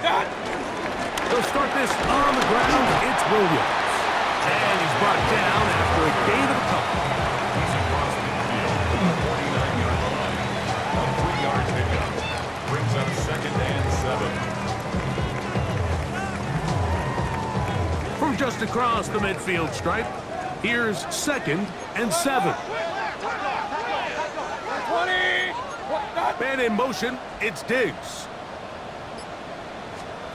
They'll start this on the ground. It's Williams. And he's brought down after a gain of a couple. He's across midfield from the 49-yard line. A 3-yard pickup. Brings up 2nd and 7. From just across the midfield stripe, here's 2nd and 7. Man in motion, it's Diggs.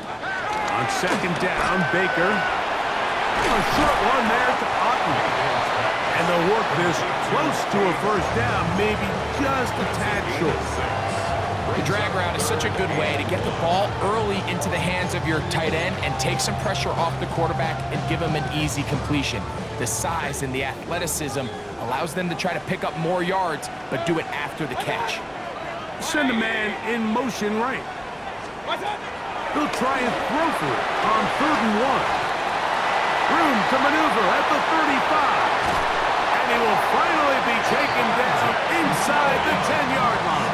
On 2nd down, Baker. A short one there to Otten. And they'll work this close to a 1st down, maybe just a tad short. The drag route is such a good way to get the ball early into the hands of your tight end and take some pressure off the quarterback and give him an easy completion. The size and the athleticism allows them to try to pick up more yards, but do it after the catch. Send a man in motion right. He'll try and throw for it on 3rd and 1. Room to maneuver at the 35. And he will finally be taken down inside the 10-yard line.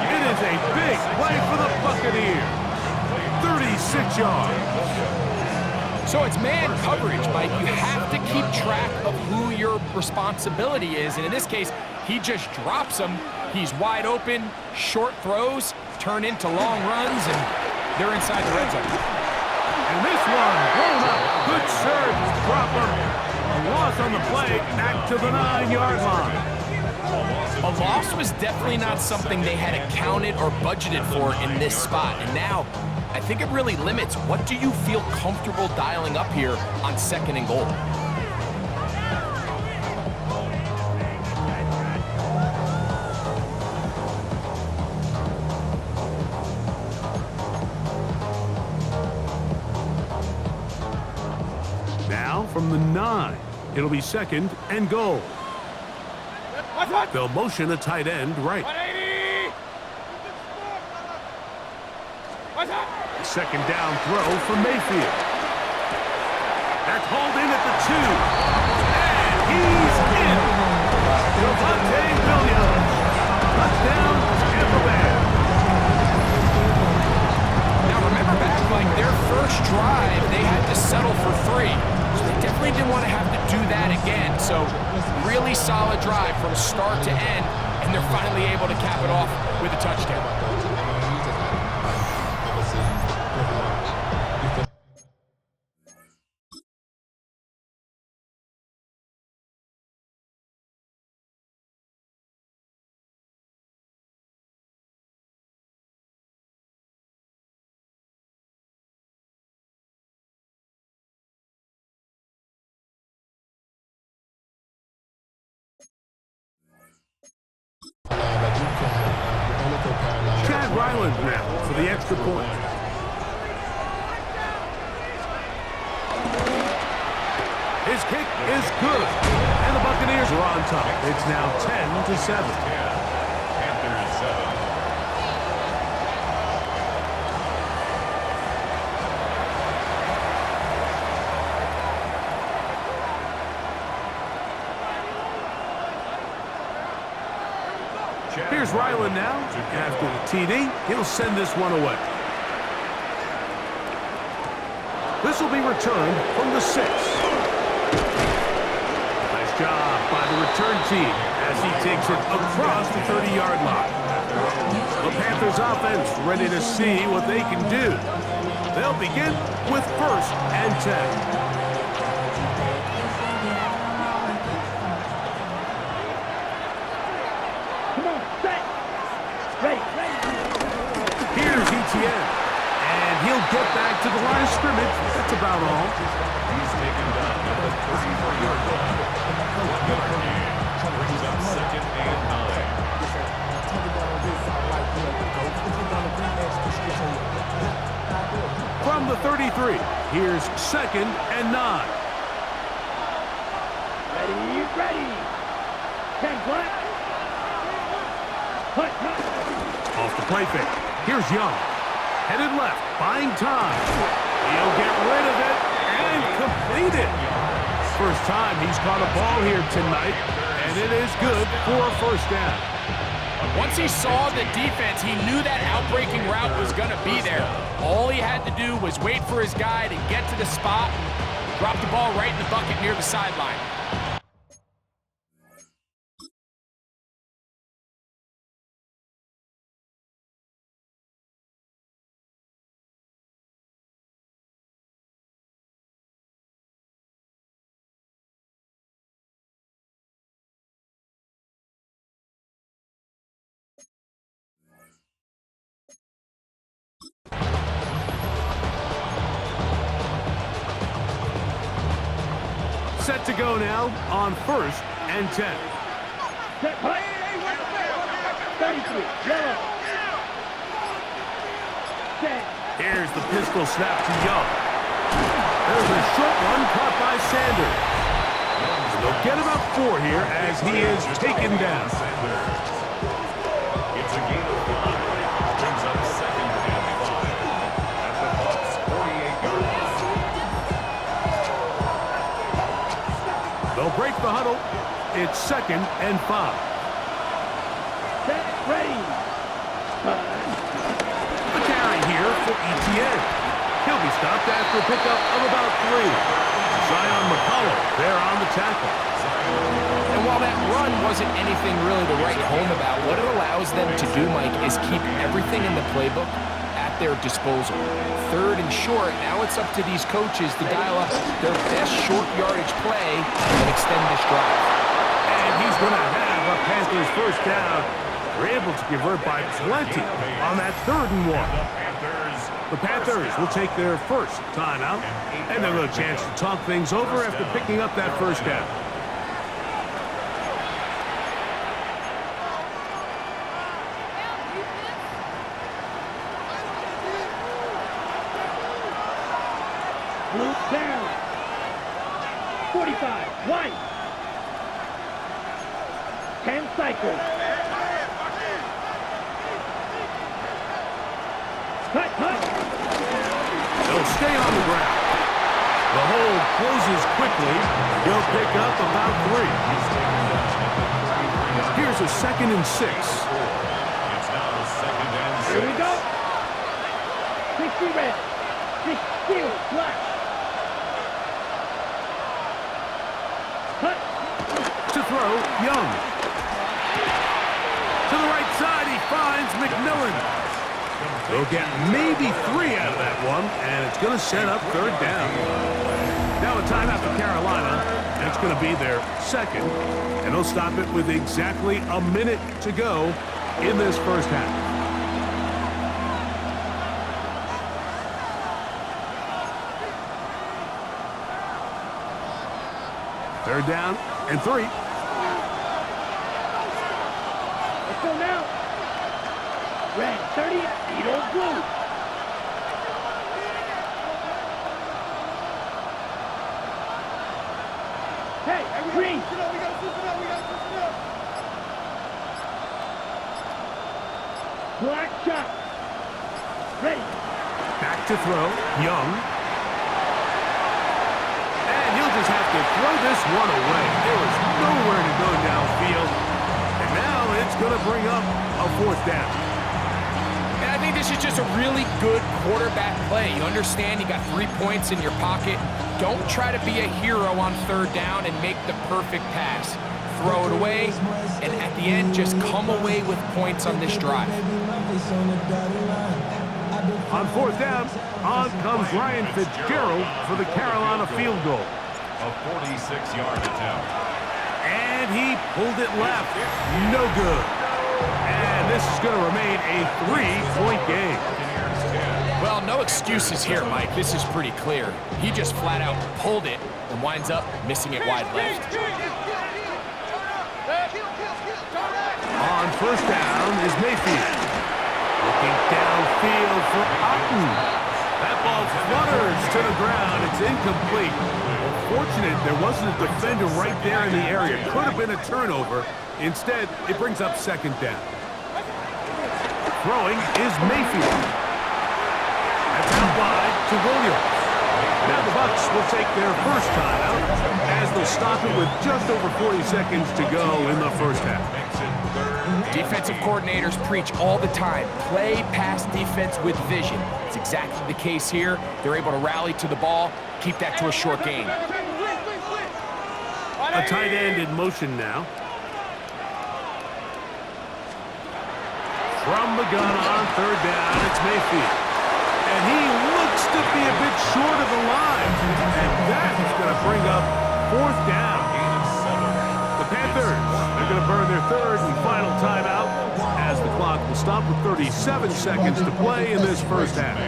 It is a big play for the Buccaneers. 36 yards. So it's man coverage, Mike. You have to keep track of who your responsibility is. And in this case, he just drops him. He's wide open, short throws, turn into long runs, and they're inside the red zone. And this one, blown up. Good serve, drop him. A loss on the play, back to the 9-yard line. A loss was definitely not something they had accounted or budgeted for in this spot. And now, I think it really limits what do you feel comfortable dialing up here on 2nd and goal. Now from the 9, it'll be 2nd and goal. They'll motion a tight end right. 2nd down throw from Mayfield. That's hauled in at the 2. And he's in. Javonte Williams. Touchdown, Tampa Bay. Now remember back, like their first drive, they had to settle for 3. So they definitely didn't want to have to do that again. So really solid drive from start to end, and they're finally able to cap it off with a touchdown. Chad Ryland now for the extra point. His kick is good. And the Buccaneers are on top. It's now 10-7. Panthers 7. Here's Ryland now. After the TD, he'll send this one away. This will be returned from the 6. Nice job by the return team as he takes it across the 30-yard line. The Panthers offense ready to see what they can do. They'll begin with 1st and 10. Here's Etienne, and he'll get back to the line of scrimmage. That's about all. He's taken down at the 34-yard line. 1-yard gain. Brings up 2nd and 9. From the 33, here's 2nd and 9. Ready. 10 black. Off the play fake. Here's Young. Headed left, buying time. He'll get rid of it and complete it. First time he's caught a ball here tonight, and it is good for a 1st down. Once he saw the defense, he knew that outbreaking route was going to be there. All he had to do was wait for his guy to get to the spot and drop the ball right in the bucket near the sideline. Set to go now on 1st and 10. Set, play. 33, yellow. Set. Here's the pistol snap to Young. There's a short one caught by Sanders. They'll get about 4 here as he is taken down. It's a gain of 5. Brings up 2nd and 5. At the Bucs' 48-yard line. They'll break the huddle. It's 2nd and 5. Set, ready. The carry here for ETN. He'll be stopped after a pickup of about 3. Zion McCollum there on the tackle. And while that run wasn't anything really to write home about, what it allows them to do, Mike, is keep everything in the playbook at their disposal. 3rd and short, now it's up to these coaches to dial up their best short yardage play and extend this drive. And he's going to have a Panthers first down. They're able to convert by plenty on that 3rd and 1. The Panthers will take their first timeout, and they'll have a chance to talk things over after picking up that first down. Blue down. 45, white. 10 cycles. Cut, cut. They'll stay on the ground. The hold closes quickly. He'll pick up about 3. Here's a 2nd and 6. It's now 2nd and 6. Here we go. 60 red. 6 steel, flash. Cut. To throw, Young. To the right side, he finds McMillan. They'll get maybe 3 out of that one, and it's going to set up 3rd down. Now a timeout for Carolina, and it's going to be their 2nd, and they'll stop it with exactly a minute to go in this first half. Third down and 3. Let's go now. Red, 30, Beetle blue. Hey, green. Black shot. Ready. Back to throw, Young. And he'll just have to throw this one away. There was nowhere to go downfield. And now it's going to bring up a 4th down. And I think this is just a really good quarterback play. You understand you got 3 points in your pocket. Don't try to be a hero on 3rd down and make the perfect pass. Throw it away, and at the end, just come away with points on this drive. On 4th down, on comes Ryan Fitzgerald for the Carolina field goal. A 46-yard attempt. And he pulled it left. No good. And this is going to remain a 3-point game. Well, no excuses here, Mike. This is pretty clear. He just flat out pulled it and winds up missing it wide left. On 1st down is Mayfield. Looking downfield for Otten. That ball flutters to the ground. It's incomplete. Fortunate there wasn't a defender right there in the area. Could have been a turnover. Instead, it brings up 2nd down. Throwing is Mayfield. That's out wide to Williams. Now the Bucs will take their first timeout as they'll stop it with just over 40 seconds to go in the first half. Defensive coordinators preach all the time, play pass defense with vision. It's exactly the case here. They're able to rally to the ball, keep that to a short gain. A tight end in motion now. From the gun on third down, it's Mayfield. And he looks to be a bit short of the line. And that is going to bring up fourth down. The Panthers are going to burn their third and final timeout as the clock will stop with 37 seconds to play in this first half.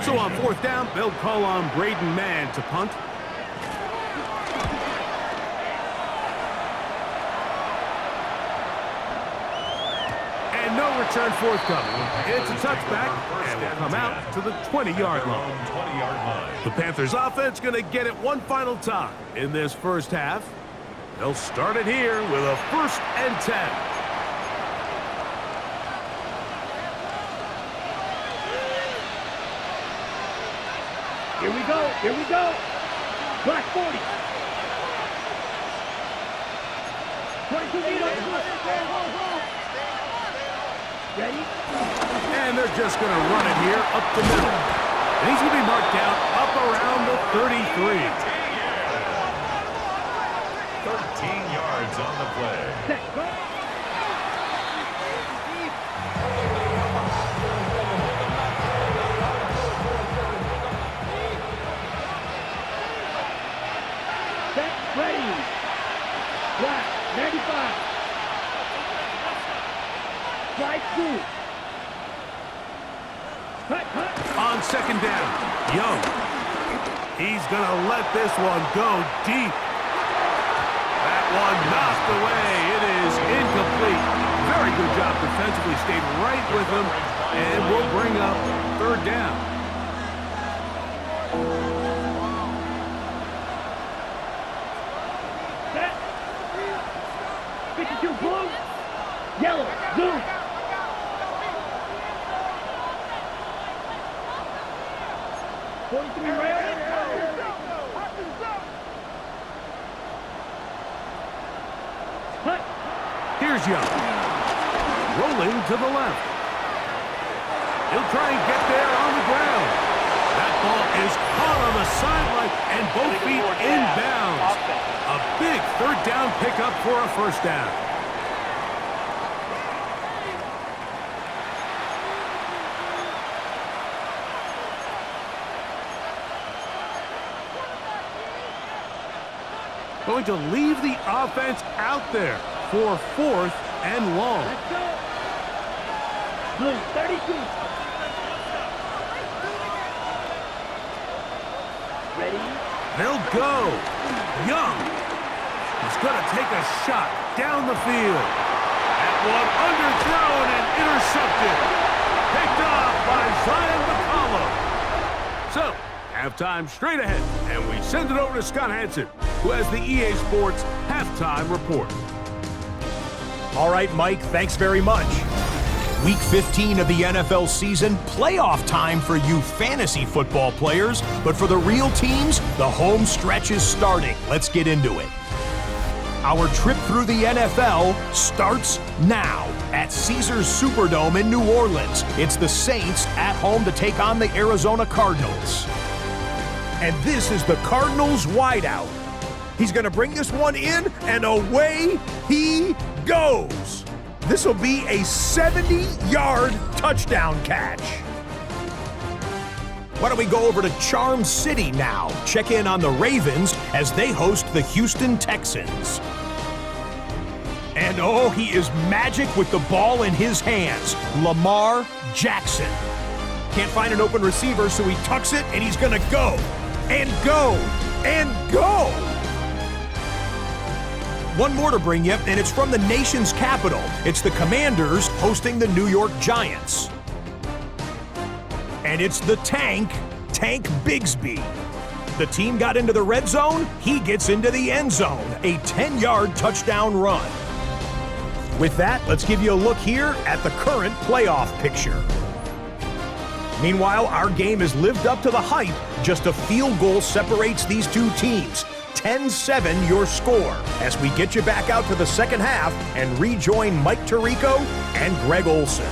So on fourth down, they'll call on Braden Mann to punt. And no return forthcoming. It's a touchback, and will come out to the 20-yard line. The Panthers offense going to get it one final time in this first half. They'll start it here with a 1st and 10. Here we go. Here we go. Black 40. 22 meters. Ready? And they're just going to run it here up the middle. And he's going to be marked down up around the 33. 13 yards on the play. Set, go. Set, ready. Black, 95. Strike 2. Cut, cut. On second down, Young. He's going to let this one go deep. That one knocked away. It is incomplete. Very good job defensively. Stayed right with him. And will bring up third down. Set. 52 blue. Yellow. Zoom. Here's Young. Rolling to the left. He'll try and get there on the ground. That ball is caught on the sideline and both feet inbounds. A big third down pickup for a first down. Going to leave the offense out there for 4th and long. Let's go. Blue, 32. Ready? They'll go. Young. He's going to take a shot down the field. That one underthrown and intercepted. Picked off by Zion McCollum. So, halftime straight ahead, and we send it over to Scott Hansen, who has the EA Sports halftime report. All right, Mike, thanks very much. Week 15 of the NFL season, playoff time for you fantasy football players, but for the real teams, the home stretch is starting. Let's get into it. Our trip through the NFL starts now at Caesars Superdome in New Orleans. It's the Saints at home to take on the Arizona Cardinals. And this is the Cardinals wideout. He's going to bring this one in, and away he goes. This will be a 70-yard touchdown catch. Why don't we go over to Charm City now? Check in on the Ravens as they host the Houston Texans. And oh, he is magic with the ball in his hands. Lamar Jackson. Can't find an open receiver, so he tucks it, and he's going to go. And go. And go. One more to bring you, and it's from the nation's capital. It's the Commanders hosting the New York Giants. And it's the Tank Bigsby. The team got into the red zone, he gets into the end zone. A 10-yard touchdown run. With that, let's give you a look here at the current playoff picture. Meanwhile, our game has lived up to the hype. Just a field goal separates these two teams. 10-7 your score as we get you back out to the second half and rejoin Mike Tirico and Greg Olson.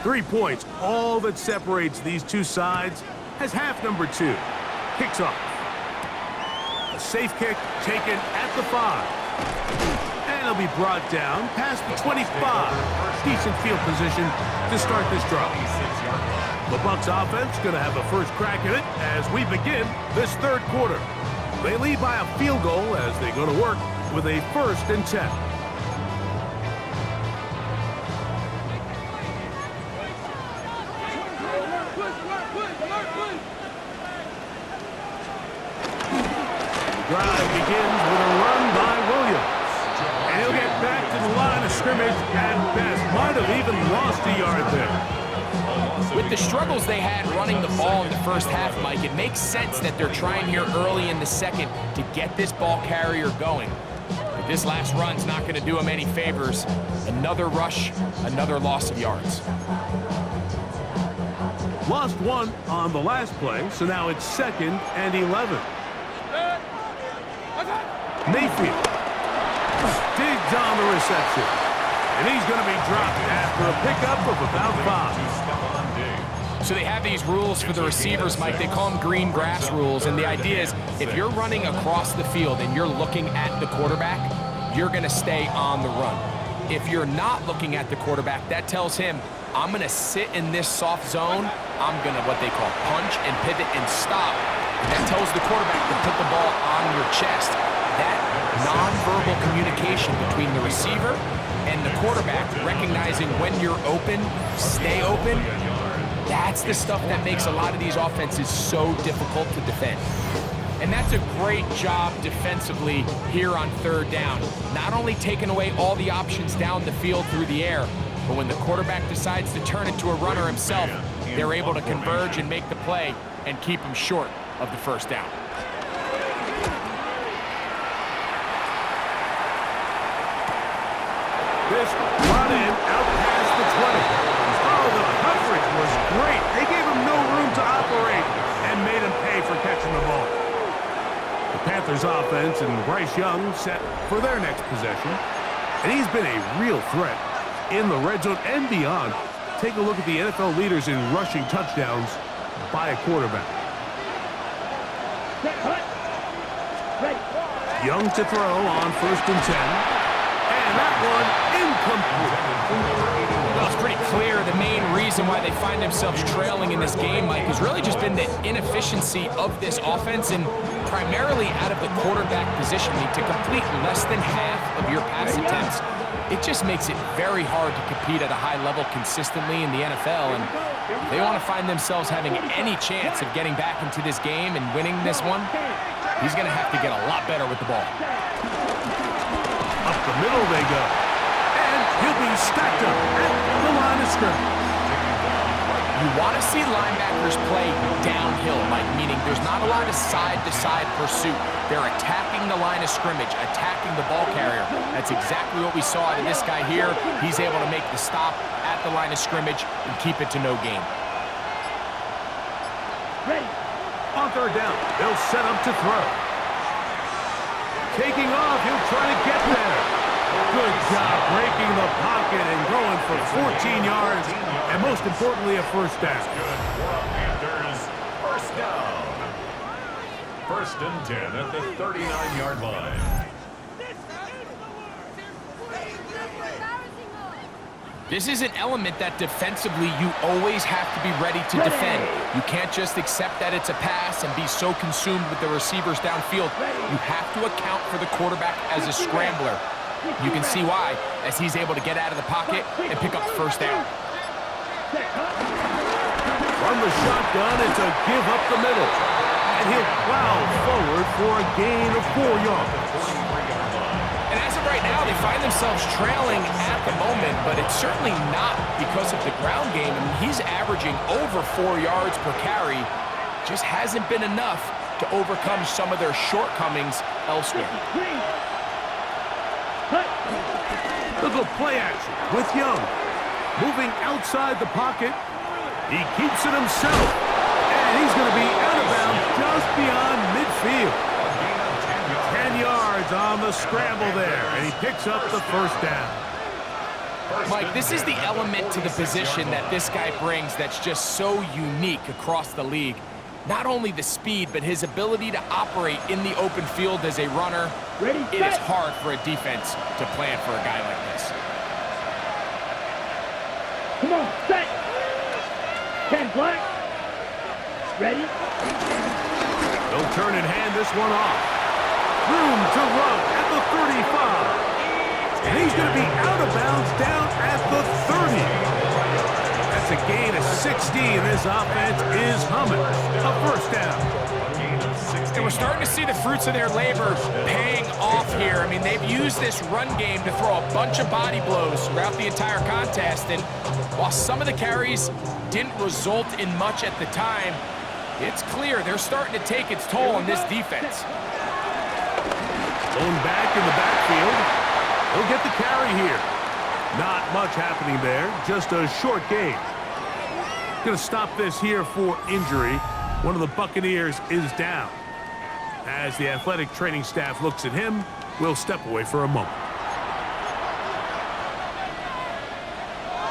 3 points, all that separates these two sides, as half number 2 kicks off. A safe kick taken at the 5. And it'll be brought down past the 25. Decent field position to start this drive. The Bucs offense going to have a first crack at it as we begin this third quarter. They lead by a field goal as they go to work with a 1st and 10. Drive begins with a run by Williams. And he'll get back to the line of scrimmage at best. Might have even lost a yard there. With the struggles they had running the ball in the first half, Mike, it makes sense that they're trying here early in the second to get this ball carrier going. But this last run's not going to do him any favors. Another rush, another loss of yards. Lost 1 on the last play, so now it's 2nd and 11. Mayfield digs on the reception, and he's going to be dropped after a pickup of about 5. So they have these rules for the receivers, Mike. They call them green grass rules, and the idea is if you're running across the field and you're looking at the quarterback, you're going to stay on the run. If you're not looking at the quarterback, that tells him, I'm going to sit in this soft zone. I'm going to what they call punch and pivot and stop. And that tells the quarterback to put the ball on your chest. That nonverbal communication between the receiver and the quarterback, recognizing when you're open, stay open, that's the stuff that makes a lot of these offenses so difficult to defend. And that's a great job defensively here on 3rd down. Not only taking away all the options down the field through the air, but when the quarterback decides to turn into a runner himself, they're able to converge and make the play and keep him short of the 1st down. This run in out past the 20. Oh, the coverage was great. They gave him no room to operate and made him pay for catching the ball. The Panthers offense and Bryce Young set for their next possession. And he's been a real threat in the red zone and beyond. Take a look at the NFL leaders in rushing touchdowns by a quarterback. Young to throw on 1st and 10. And that one incomplete. Well, it's pretty clear the main reason why they find themselves trailing in this game, Mike, has really just been the inefficiency of this offense and primarily out of the quarterback positioning to complete less than half of your pass attempts. It just makes it very hard to compete at a high level consistently in the NFL, and if they want to find themselves having any chance of getting back into this game and winning this one, he's going to have to get a lot better with the ball. Up the middle they go. And he'll be stacked up at the line of scrimmage. You want to see linebackers play downhill, Mike, meaning there's not a lot of side-to-side pursuit. They're attacking the line of scrimmage, attacking the ball carrier. That's exactly what we saw out of this guy here. He's able to make the stop at the line of scrimmage and keep it to no gain. Ready. On 3rd down, they'll set up to throw. Taking off, he'll try to get there. Good job breaking the pocket and going for 14 yards, and most importantly, a 1st down. Good for Panthers. 1st down. 1st and 10 at the 39-yard line. This is an element that defensively you always have to be ready to defend. You can't just accept that it's a pass and be so consumed with the receivers downfield. You have to account for the quarterback as a scrambler. You can see why, as he's able to get out of the pocket and pick up the 1st down. From the shotgun, it's a give up the middle. And he'll plow forward for a gain of 4 yards. And as of right now, they find themselves trailing at the moment, but it's certainly not because of the ground game. I mean, he's averaging over 4 yards per carry. Just hasn't been enough to overcome some of their shortcomings elsewhere. Look at play action with Young. Moving outside the pocket. He keeps it himself. And he's going to be out of bounds just beyond midfield. 10 yards on the scramble there, and he picks up the 1st down. Mike, this is the element to the position that this guy brings that's just so unique across the league. Not only the speed, but his ability to operate in the open field as a runner. It is hard for a defense to plan for a guy like this. Come on, set. 10 black. Ready? They'll turn and hand this one off. Room to run at the 35. And he's going to be out of bounds down at the 30. That's a gain of 60. This offense is humming. A first down. And we're starting to see the fruits of their labor paying off here. I mean, they've used this run game to throw a bunch of body blows throughout the entire contest. And while some of the carries didn't result in much at the time, it's clear they're starting to take its toll on this defense. Going back in the backfield. He'll get the carry here. Not much happening there. Just a short gain. Going to stop this here for injury. One of the Buccaneers is down. As the athletic training staff looks at him, we'll step away for a moment.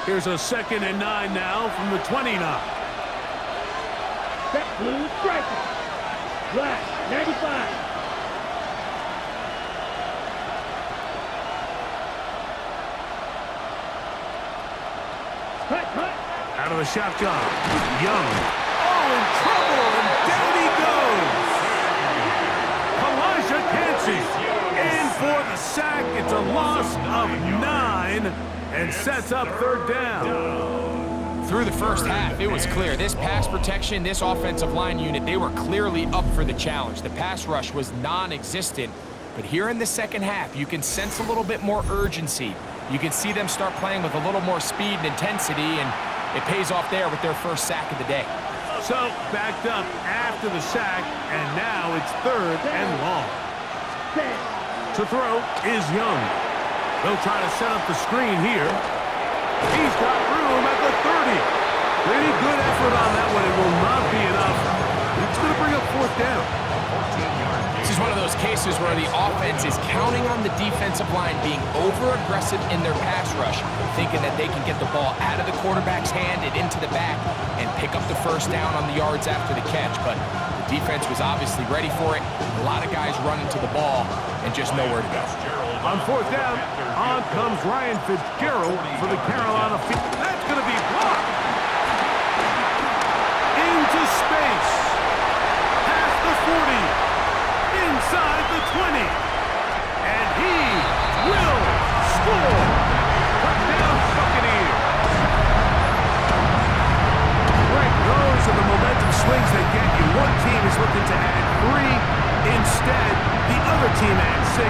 Here's a 2nd and 9 now from the 29. Set blue striker. Black, 95. Cut. Out of the shotgun. Young. Oh, in trouble, and down he goes. Elijah Cansey in for the sack. It's a loss of 9 and sets up 3rd down. Through the first half, it was clear. This pass protection, this offensive line unit, they were clearly up for the challenge. The pass rush was non-existent. But here in the second half, you can sense a little bit more urgency. You can see them start playing with a little more speed and intensity, and it pays off there with their first sack of the day. So, backed up after the sack, and now it's 3rd and long. To throw is Young. They'll try to set up the screen here. He's got room at the 30. Pretty good effort on that one. It will not be enough. It's going to bring up 4th down. This is one of those cases where the offense is counting on the defensive line being over-aggressive in their pass rush, thinking that they can get the ball out of the quarterback's hand and into the back and pick up the first down on the yards after the catch. But the defense was obviously ready for it. A lot of guys running to the ball and just nowhere to go. On 4th down, on comes Ryan Fitzgerald for the Carolina field. That's going to be blocked. Into space. Past the 40. Inside the 20. And he will score. Touchdown Buccaneers. Right, those are the momentum swings that get you. One team is looking to add 3. Instead, the other team adds 6,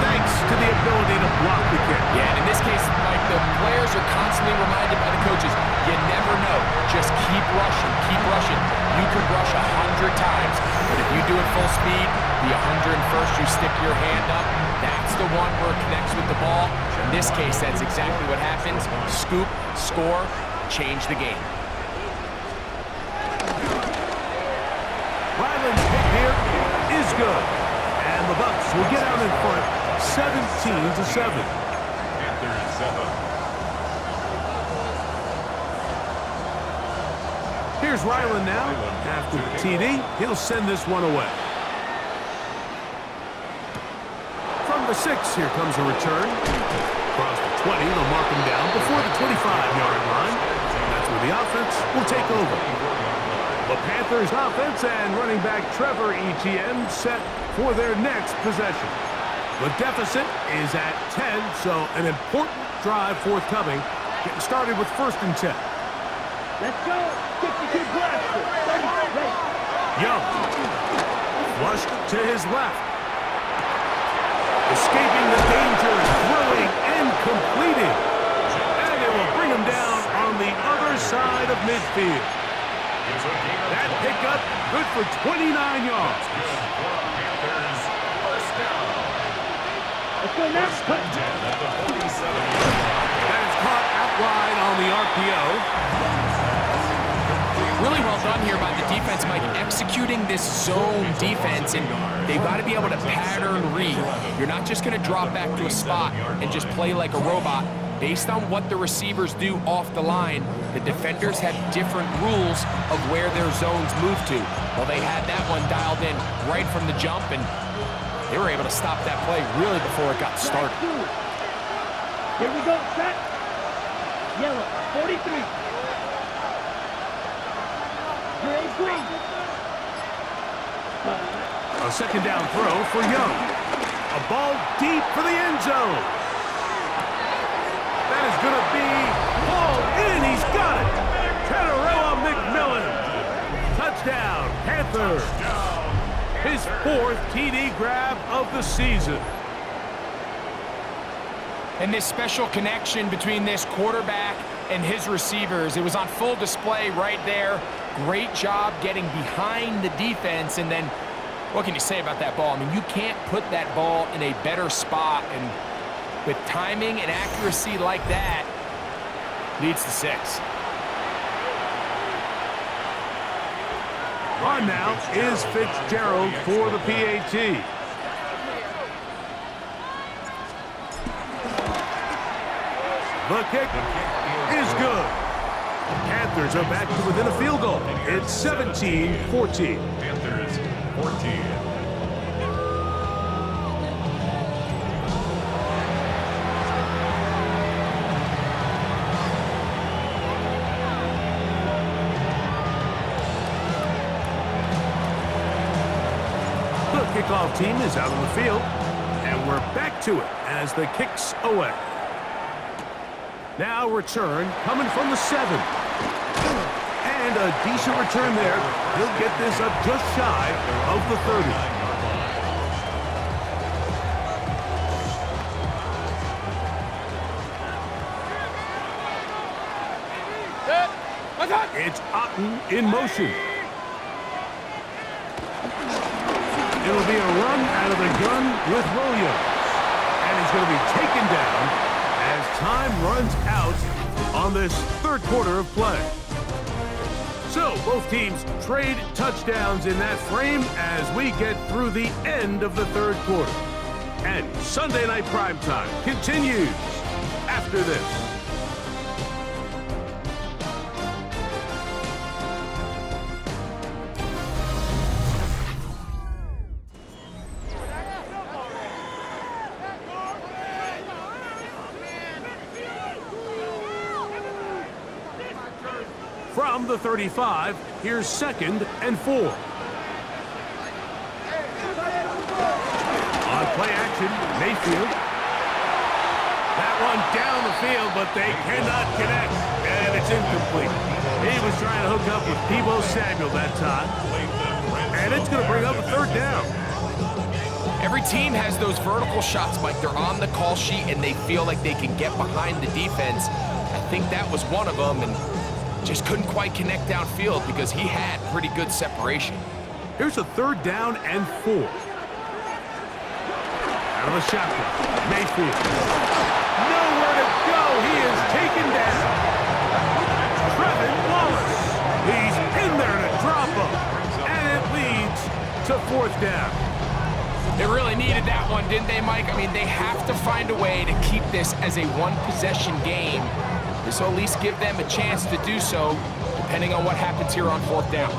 thanks to the ability to block the kick. Yeah, and in this case, Mike, the players are constantly reminded by the coaches, you never know. Just keep rushing, keep rushing. You could rush 100 times, but if you do it full speed, the 101st, you stick your hand up. That's the one where it connects with the ball. In this case, that's exactly what happens. Scoop, score, change the game. Ryland's pick here is good. And the Bucs will get out in front 17-7. Here's Ryland now. After the TD, he'll send this one away. From the 6, here comes a return. Across the 20, they'll mark him down before the 25-yard line. And that's where the offense will take over. The Panthers offense and running back Trevor Etienne set for their next possession. The deficit is at 10, so an important drive forthcoming. Getting started with 1st and 10. Let's go. 52 blaster. 30. Young. Flushed to his left. Escaping the danger, throwing and completing. And it will bring him down on the other side of midfield. That pickup good for 29 yards. Let's go now. That is caught out wide on the RPO. Really well done here by the defense, Mike, executing this zone defense, and they've got to be able to pattern read. You're not just going to drop back to a spot and just play like a robot. Based on what the receivers do off the line, the defenders have different rules of where their zones move to. Well, they had that one dialed in right from the jump, and they were able to stop that play really before it got started. Here we go, set. Yellow, 43. Gray, green. A second down throw for Young. A ball deep for the end zone. That is going to be hauled in. He's got it. Catarella McMillan. Touchdown, Panthers. His 4th TD grab of the season. And this special connection between this quarterback and his receivers, it was on full display right there. Great job getting behind the defense, and then what can you say about that ball? I mean, you can't put that ball in a better spot, and with timing and accuracy like that, leads to 6. On now is Fitzgerald for the PAT. The kick is good. The Panthers are back to within a field goal. It's 17-14. Panthers 14. The kickoff team is out on the field, and we're back to it as the kick's away. Now return coming from the 7. And a decent return there. He'll get this up just shy of the 30. It's Otten in motion. It'll be a run out of the gun with Williams. And he's going to be taken down as time runs out on this 3rd quarter of play. So both teams trade touchdowns in that frame as we get through the end of the 3rd quarter. And Sunday Night Primetime continues after this. From the 35, here's 2nd and 4. On play action, Mayfield. That one down the field, but they cannot connect, and it's incomplete. He was trying to hook up with Deebo Samuel that time, and it's going to bring up a 3rd down. Every team has those vertical shots, Mike. They're on the call sheet, and they feel like they can get behind the defense. I think that was one of them, and just couldn't quite connect downfield because he had pretty good separation. Here's a 3rd down and 4. Out of the shotgun, Mayfield. Nowhere to go. He is taken down. Trevin Wallace. He's in there to drop him. And it leads to 4th down. They really needed that one, didn't they, Mike? I mean, they have to find a way to keep this as a one-possession game. This will at least give them a chance to do so, depending on what happens here on 4th down.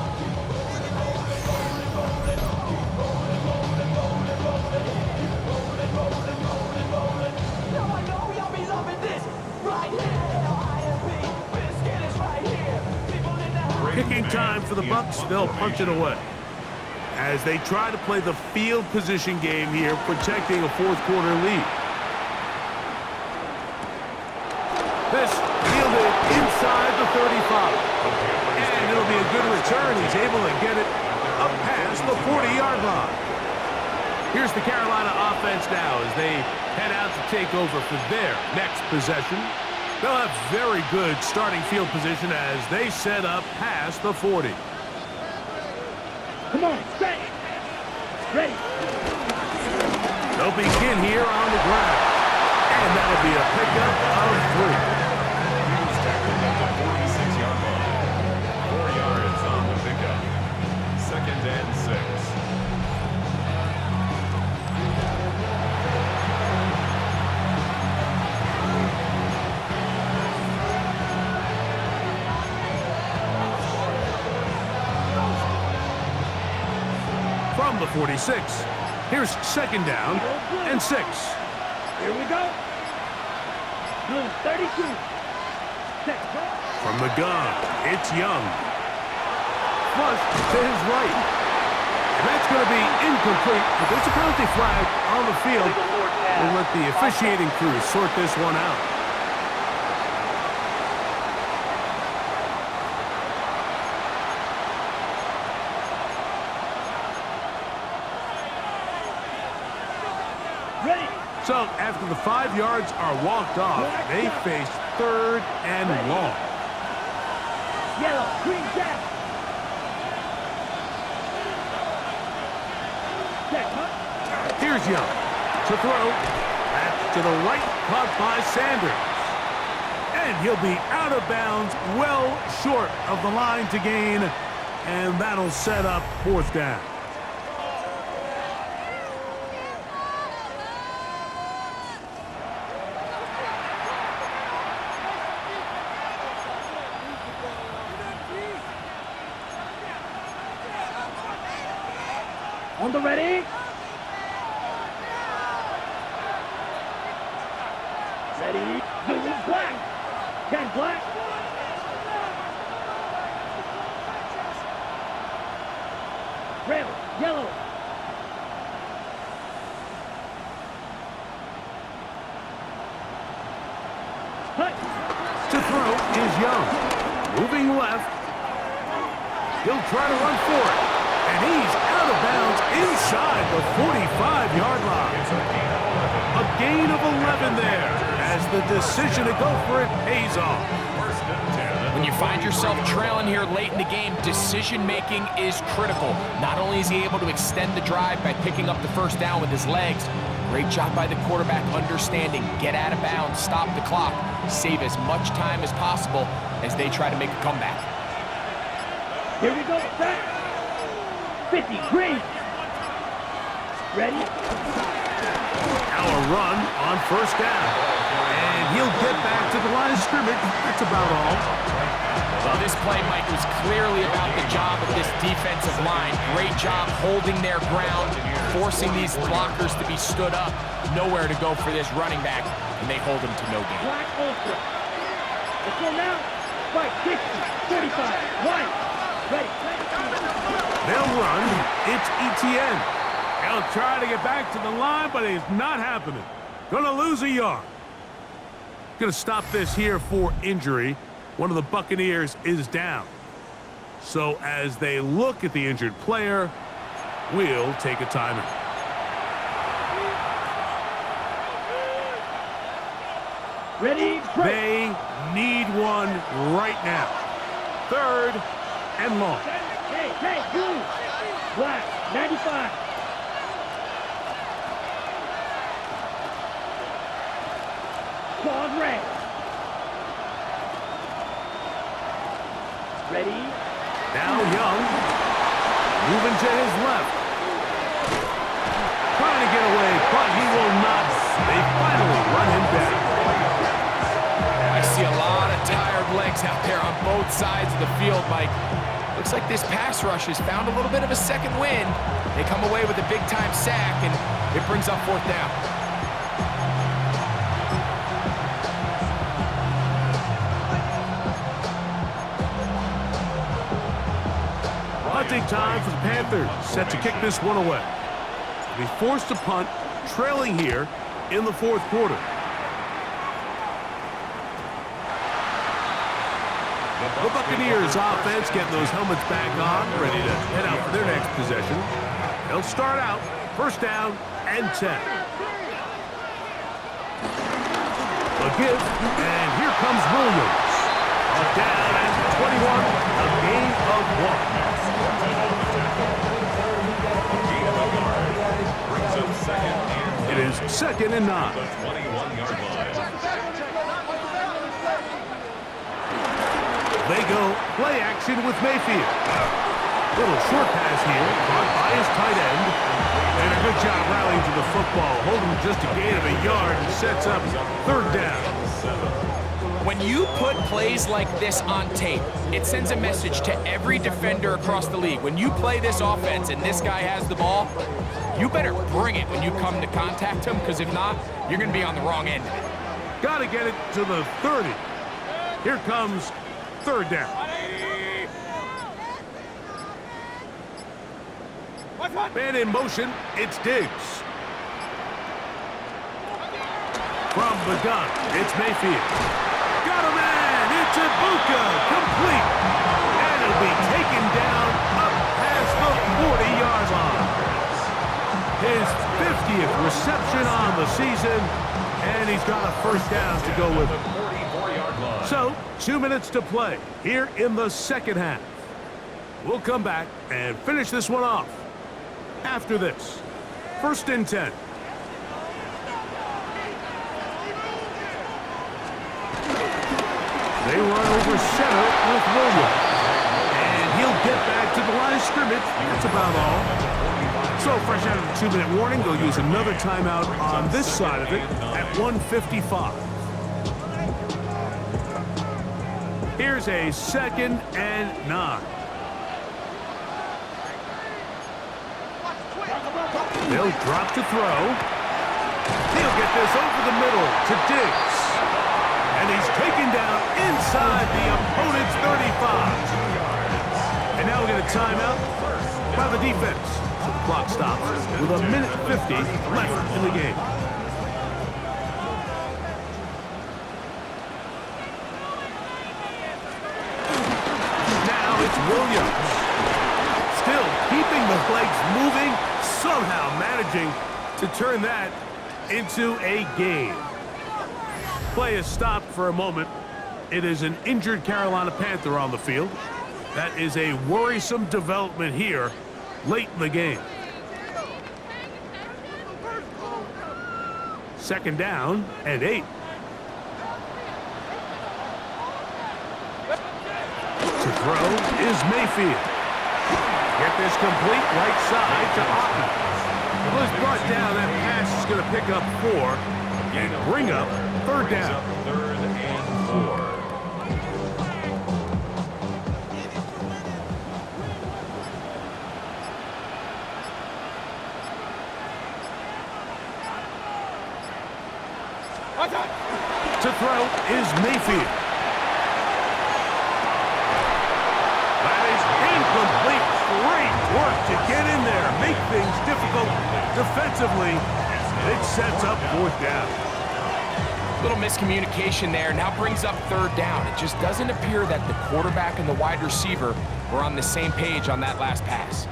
Kicking time for the Bucks. They'll punch it away as they try to play the field position game here, protecting a 4th quarter lead. This fielded inside the 35. And it'll be a good return. He's able to get it up past the 40-yard line. Here's the Carolina offense now as they head out to take over for their next possession. They'll have very good starting field position as they set up past the 40. Come on, set. Ready. They'll begin here on the ground. And that'll be a pickup of 3. Hughes tackled at the 46-yard line. 4 yards on the pickup. 2nd and 6. from the 46. Here's second down and 6. Here we go. Blue 32. Set. From the gun, it's Young. Flush to his right. And that's going to be incomplete, but there's a penalty flag on the field. We'll let the officiating crew sort this one out. Ready. So after the 5 yards are walked off, they face third and long. Yellow. Green jack. Set. Here's Young to throw. That's to the right, caught by Sanders. And he'll be out of bounds, well short of the line to gain. And that'll set up fourth down. On the ready. Ready. Blue black. 10 black. Red. Yellow. Hut. To throw is Young. Moving left. He'll try to run for it. And he's out of bounds inside the 45-yard line. A gain of 11 there as the decision to go for it pays off. When you find yourself trailing here late in the game, decision-making is critical. Not only is he able to extend the drive by picking up the first down with his legs, great job by the quarterback understanding, get out of bounds, stop the clock, save as much time as possible as they try to make a comeback. Here we go. Set. 50. Green. Ready. Now a run on first down. And he'll get back to the line of scrimmage. That's about all. Well, this play, Mike, was clearly about the job of this defensive line. Great job holding their ground, forcing these blockers to be stood up. Nowhere to go for this running back, and they hold him to no gain. Black ultra. Let's go now. Fight. 50. 35. White. Ready. They'll run. It's ETN. He'll try to get back to the line, but it's not happening. Gonna lose a yard. Gonna stop this here for injury. One of the Buccaneers is down. So as they look at the injured player, we'll take a timeout. Ready. They need one right now. Third and long. Hey, blue. Black. 95. Quad red. Ready. Now Young. Moving to his left. Trying to get away, but he will not. They finally run him down. I see a lot of tired legs out there on both sides of the field, Mike. Looks like this pass rush has found a little bit of a second wind. They come away with a big-time sack, and it brings up fourth down. Punting time for the Panthers, set to kick this one away. They forced to punt, trailing here in the fourth quarter. The Buccaneers offense getting those helmets back on, ready to head out for their next possession. They'll start out, first down and 10. A give, and here comes Williams. Down at 21, a gain of 1. It is second and 9. The 21-yard line. They go play action with Mayfield. Little short pass here, caught by his tight end. And a good job rallying to the football, holding just a gain of a yard and sets up third down. When you put plays like this on tape, it sends a message to every defender across the league. When you play this offense and this guy has the ball, you better bring it when you come to contact him, because if not, you're going to be on the wrong end of it. Got to get it to the 30. Here comes third down. Man in motion, it's Diggs. From the gun, it's Mayfield. Got a man, it's Ibuka, complete. And it'll be taken down up past the 40-yard line. His 50th reception on the season, and he's got a first down to go with it. So, 2 minutes to play here in the second half. We'll come back and finish this one off after this. 1st and 10. They run over center with Williams. And he'll get back to the line of scrimmage. That's about all. So fresh out of the 2-minute warning, they'll use another timeout on this side of it at 1:55. Here's a 2nd and 9. They'll drop to throw. He'll get this over the middle to Diggs. And he's taken down inside the opponent's 35. And now we get a timeout by the defense. So the clock stops with 1:50 left in the game. Now it's Williams. Still keeping the legs moving, somehow managing to turn that into a game. Play is stopped for a moment. It is an injured Carolina Panther on the field. That is a worrisome development here late in the game. 2nd down and 8. To throw is Mayfield. Get this complete right side to Otten. Well, it's brought down. That pass is going to pick up 4 and bring up 3rd down. 3rd and 4. To throw is Mayfield. That is incomplete. Great work to get in there, make things difficult defensively. It sets up 4th down. Little miscommunication there. Now brings up 3rd down. It just doesn't appear that the quarterback and the wide receiver were on the same page on that last pass.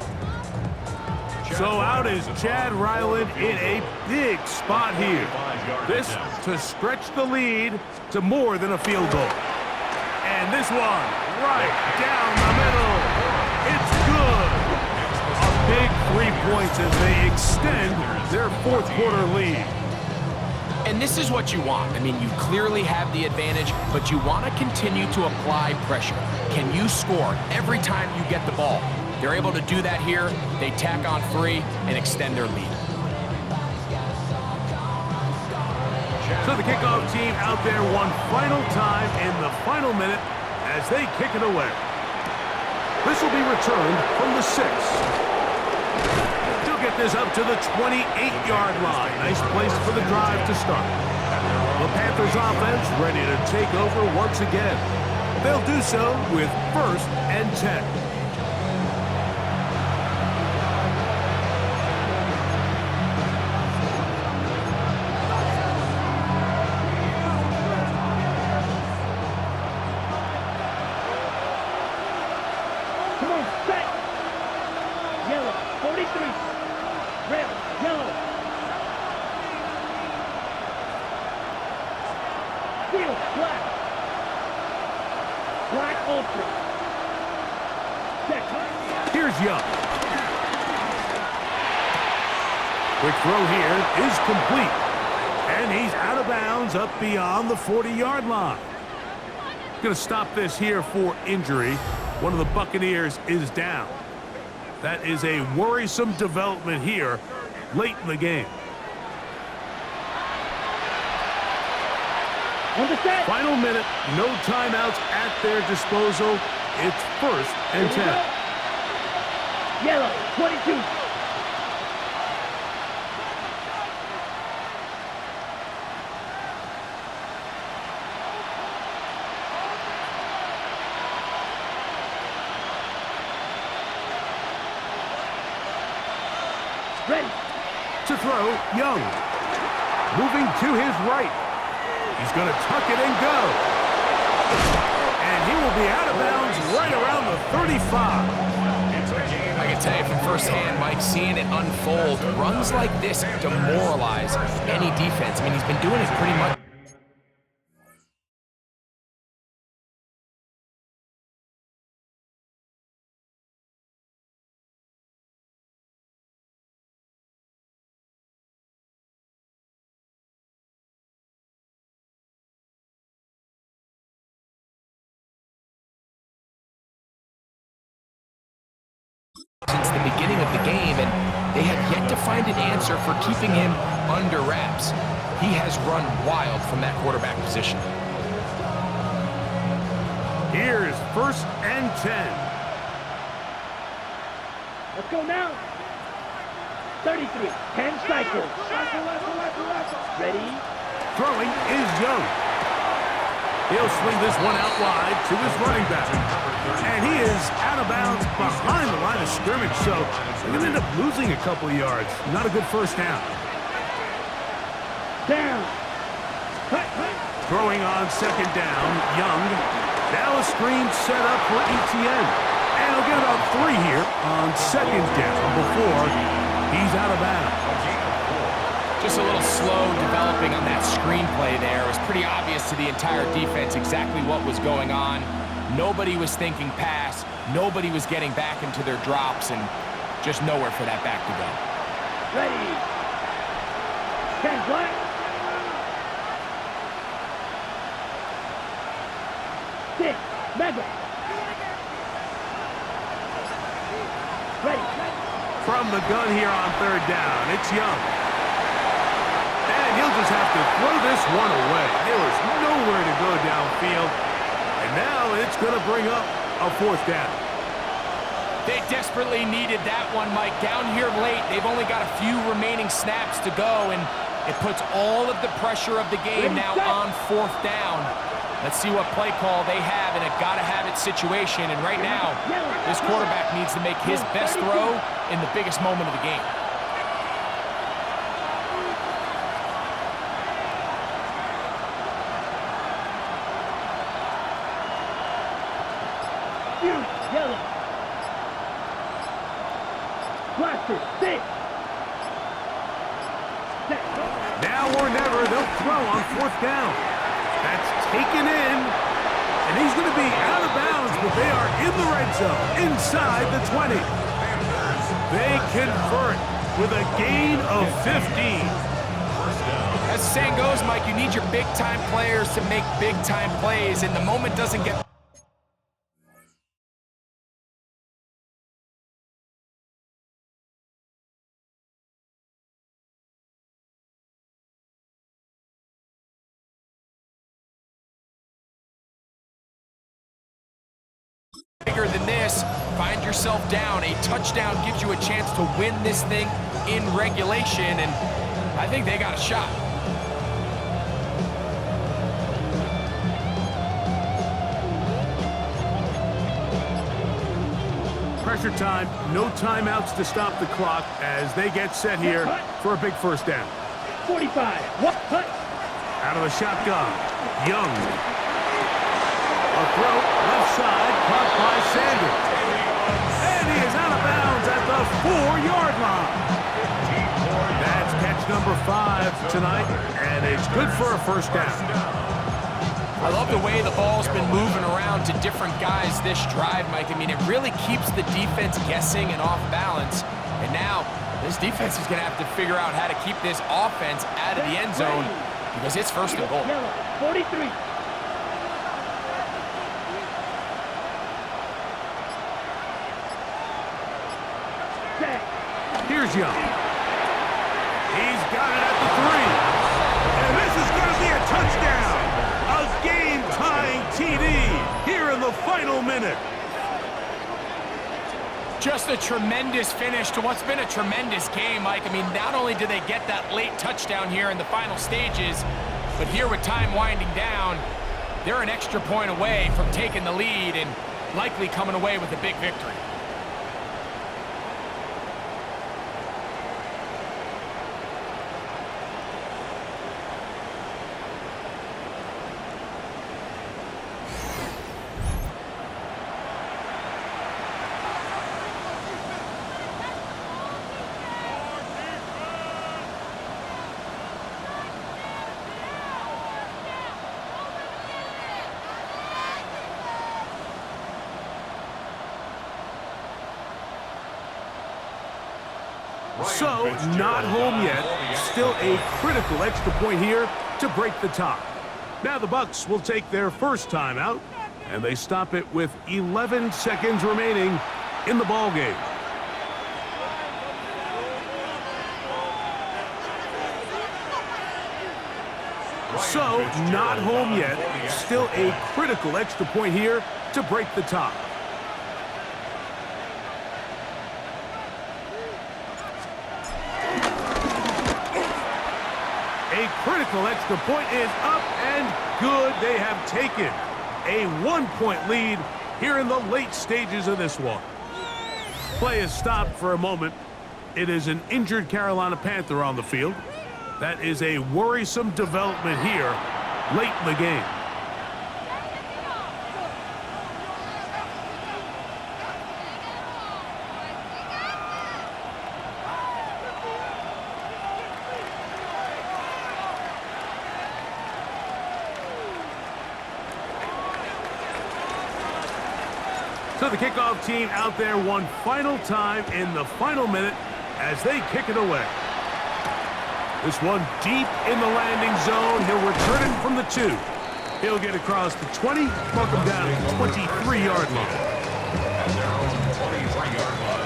So out is Chad Ryland in a big spot here. This to stretch the lead to more than a field goal. And this one right down the middle. It's good. A big 3 points as they extend their 4th quarter lead. And this is what you want. I mean, you clearly have the advantage, but you want to continue to apply pressure. Can you score every time you get the ball? They're able to do that here. They tack on 3 and extend their lead. So the kickoff team out there one final time in the final minute as they kick it away. This will be returned from the 6. He'll get this up to the 28-yard line. Nice place for the drive to start. The Panthers offense ready to take over once again. They'll do so with 1st and 10. Here's Young. Quick throw here is complete. And he's out of bounds up beyond the 40-yard line. Going to stop this here for injury. One of the Buccaneers is down. That is a worrisome development here late in the game. On the set. Final minute, no timeouts at their disposal. It's 1st and 10. Yellow, 22. Ready. To throw, Young. Moving to his right. He's going to tuck it and go. And he will be out of bounds right around the 35. I can tell you from firsthand, Mike, seeing it unfold, runs like this demoralize any defense. I mean, he's been doing it pretty much. Since the beginning of the game, and they have yet to find an answer for keeping him under wraps. He has run wild from that quarterback position. Here's 1st and 10. Let's go now. 33. 10 cycles. Ready. Throwing is Young. He'll swing this one out wide to his running back. And he is out of bounds behind the line of scrimmage, so they're going to end up losing a couple of yards. Not a good first down. Down. Throwing on 2nd down, Young. Now a screen set up for ETN. And he'll get about 3 here on 2nd down before he's out of bounds. Just a little slow developing on that screenplay there. It was pretty obvious to the entire defense exactly what was going on. Nobody was thinking pass. Nobody was getting back into their drops, and just nowhere for that back to go. Ready. 10 black. 6. Mega. Ready. From the gun here on 3rd down, it's Young. And he'll just have to throw this one away. There was nowhere to go downfield. And now it's going to bring up a 4th down. They desperately needed that one, Mike. Down here late, they've only got a few remaining snaps to go, and it puts all of the pressure of the game now on 4th down. Let's see what play call they have in a gotta-have-it situation. And right now, this quarterback needs to make his best throw in the biggest moment of the game. Yellow. Blaster. 6. Now or never, they'll throw on 4th down. That's taken in. And he's going to be out of bounds, but they are in the red zone, inside the 20. They convert with a gain of 15. As the saying goes, Mike, you need your big-time players to make big-time plays, and the moment doesn't get... bigger than this. Find yourself down. A touchdown gives you a chance to win this thing in regulation, and I think they got a shot. Pressure time, no timeouts to stop the clock as they get set here for a big 1st down. 45. What? Out of the shotgun, Young. A throw, left side, caught by Sanders. And he is out of bounds at the 4-yard line. That's catch number 5 tonight, and it's good for a 1st down. I love the way the ball's been moving around to different guys this drive, Mike. I mean, it really keeps the defense guessing and off balance. And now, this defense is going to have to figure out how to keep this offense out of the end zone because it's 1st and goal. 43. Here's Young. He's got it at the 3. And this is going to be a touchdown. A minute. Just a tremendous finish to what's been a tremendous game, Mike. I mean, not only did they get that late touchdown here in the final stages, but here with time winding down, they're an extra point away from taking the lead and likely coming away with a big victory. So, not home yet. Still a critical extra point here to break the tie. Now the Bucs will take their first timeout, and they stop it with 11 seconds remaining in the ball game. So, not home yet. Still a critical extra point here to break the tie. A critical extra point is up and good. They have taken a 1-point lead here in the late stages of this one. Play is stopped for a moment. It is an injured Carolina Panther on the field. That is a worrisome development here late in the game. So the kickoff team out there one final time in the final minute as they kick it away. This one deep in the landing zone. He'll return it from the 2. He'll get across the 20, mark him down at the 23-yard line. At their own 23-yard line.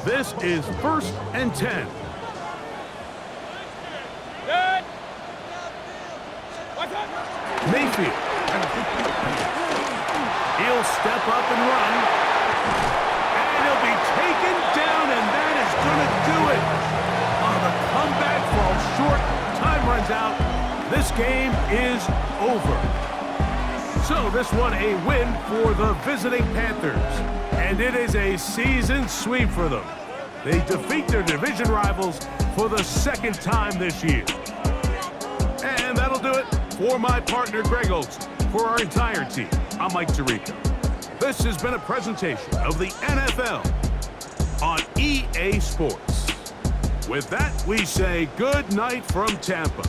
This is 1st and 10. Mayfield. He'll step up and run. And he'll be taken down, and that is going to do it. Oh, the comeback falls short. Time runs out. This game is over. So this one a win for the visiting Panthers. And it is a season sweep for them. They defeat their division rivals for the 2nd time this year. And that'll do it for my partner, Greg Olson. For our entire team, I'm Mike Tirico. This has been a presentation of the NFL on EA Sports. With that, we say good night from Tampa.